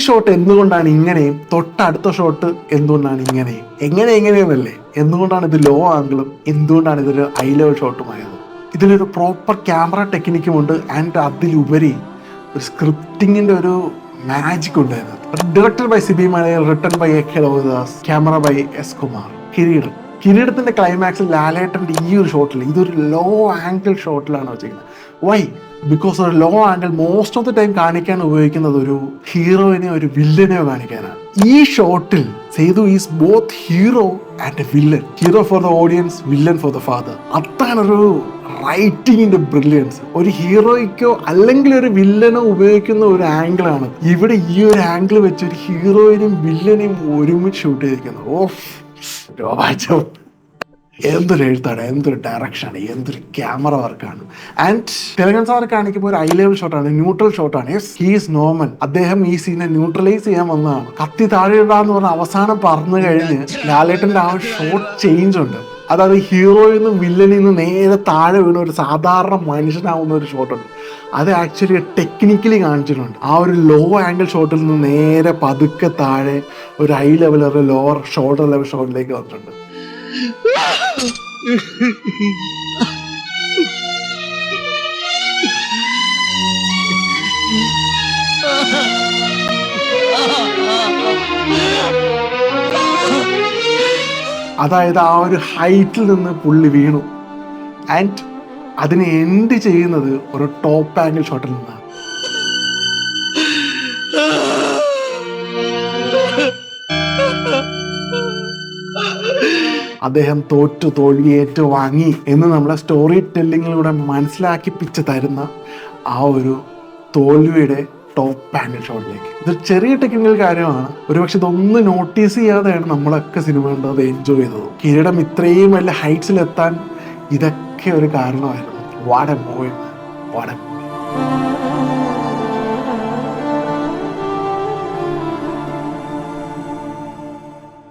Shot എന്തുകൊണ്ടാണ് ഇങ്ങനെയും തൊട്ടടുത്ത ഷോട്ട് എന്തുകൊണ്ടാണ് ഇങ്ങനെയും എങ്ങനെയെന്നല്ലേ, എന്തുകൊണ്ടാണ് ഇത് ലോ ആംഗിളും എന്തുകൊണ്ടാണ് ഇതൊരു ഹൈ ലെവൽ ഷോട്ടുമായത്? ഇതിലൊരു പ്രോപ്പർ ക്യാമറ ടെക്നിക്കുമുണ്ട് ആൻഡ് അതിലുപരി ഒരു സ്ക്രിപ്റ്റിങ്ങിന്റെ ഒരു മാജിക് ഉണ്ടായിരുന്നു. Director by Sibi Malayil, written by A K Lohithadas, camera by S Kumar. കിരീടത്തിന്റെ ക്ലൈമാക്സിൽ ലാലേട്ടന്റെ ഈ ഒരു ഷോട്ടിൽ ഇതൊരു ലോ ആംഗിൾ ഷോട്ടിലാണ് വെച്ചിരിക്കുന്നത്. വൈ? ബിക്കോസ് ഒരു low angle most of the time കാണിക്കാൻ ഉപയോഗിക്കുന്നത് ഒരു ഹീറോയിനെയോ ഒരു വില്ലനെയോ കാണിക്കാനാണ്. ഈ ഷോട്ടിൽ Sethu is both hero and a villain. Hero for the audience, villain for the father. അതാണൊരു റൈറ്റിങ്ങിന്റെ ബ്രില്യൻസ്. ഒരു ഹീറോയ്ക്കോ അല്ലെങ്കിൽ ഒരു വില്ലനോ ഉപയോഗിക്കുന്ന ഒരു ആംഗിളാണ് ഇവിടെ ഈ ഒരു ആംഗിൾ വെച്ച് ഒരു ഹീറോയിനും വില്ലനെയും ഒരുമിച്ച് ഷൂട്ട് ചെയ്തിരിക്കുന്നത്. ഓഫ്, എന്തൊരു എഴുത്താണ്, എന്തൊരു ഡയറക്ഷനാണ്, എന്തൊരു ക്യാമറ വർക്കാണ്. ആൻഡ് തെലങ്കൻ സാർ കാണിക്കുമ്പോൾ ഒരു ഹൈ ലെവൽ ഷോട്ടാണ്, ന്യൂട്രൽ ഷോട്ടാണ്. Yes, he is normal. അദ്ദേഹം ഈ സീനെ ന്യൂട്രലൈസ് ചെയ്യാൻ വന്നതാണ്. കത്തി താഴെ ഇടാന്ന് പറഞ്ഞ അവസാനം പറഞ്ഞു കഴിഞ്ഞ് ലാലേട്ടന്റെ ആ ഒരു ഷോട്ട് ചേഞ്ച് ഉണ്ട്. അതായത് ഹീറോയിൽ നിന്നും വില്ലനിൽ നിന്ന് നേരെ താഴെ വീണ ഒരു സാധാരണ മനുഷ്യനാവുന്ന ഒരു ഷോട്ടുണ്ട്. അത് ആക്ച്വലി ടെക്നിക്കലി കാണിച്ചിട്ടുണ്ട്. ആ ഒരു ലോ ആംഗിൾ ഷോട്ടിൽ നിന്ന് നേരെ പതുക്കെ താഴെ ഒരു ഹൈ ലെവൽ, ഒരു ലോവർ ഷോൾഡർ ലെവൽ ഷോട്ടിലേക്ക് വന്നിട്ടുണ്ട്. അതായത് ആ ഒരു ഹൈറ്റിൽ നിന്ന് പുള്ളി വീണു ആൻഡ് അതിനെ എൻഡ് ചെയ്യുന്നത് ഒരു ടോപ്പ് ആംഗിൾ ഷോട്ടിൽ നിന്നാണ്. അദ്ദേഹം തോൽവിയേറ്റ് വാങ്ങി എന്ന് നമ്മളെ സ്റ്റോറി ടെല്ലിങ്ങിലൂടെ മനസ്സിലാക്കിപ്പിച്ച് തരുന്ന ആ ഒരു തോൽവിയുടെ ടോപ്പ് ആംഗിൾ ഷോട്ടിലേക്ക്. ഇത് ചെറിയ ടെക്നിക്കൽ കാര്യമാണ്. ഒരുപക്ഷെ ഇതൊന്നും നോട്ടീസ് ചെയ്യാതെയാണ് നമ്മളൊക്കെ സിനിമ കണ്ടത്, എൻജോയ് ചെയ്തത്. കിരീടം ഇത്രയും വലിയ ഹൈറ്റ്സിലെത്താൻ ഇതൊക്കെ ഒരു കാരണമായിരുന്നു. What A movie, what A movie.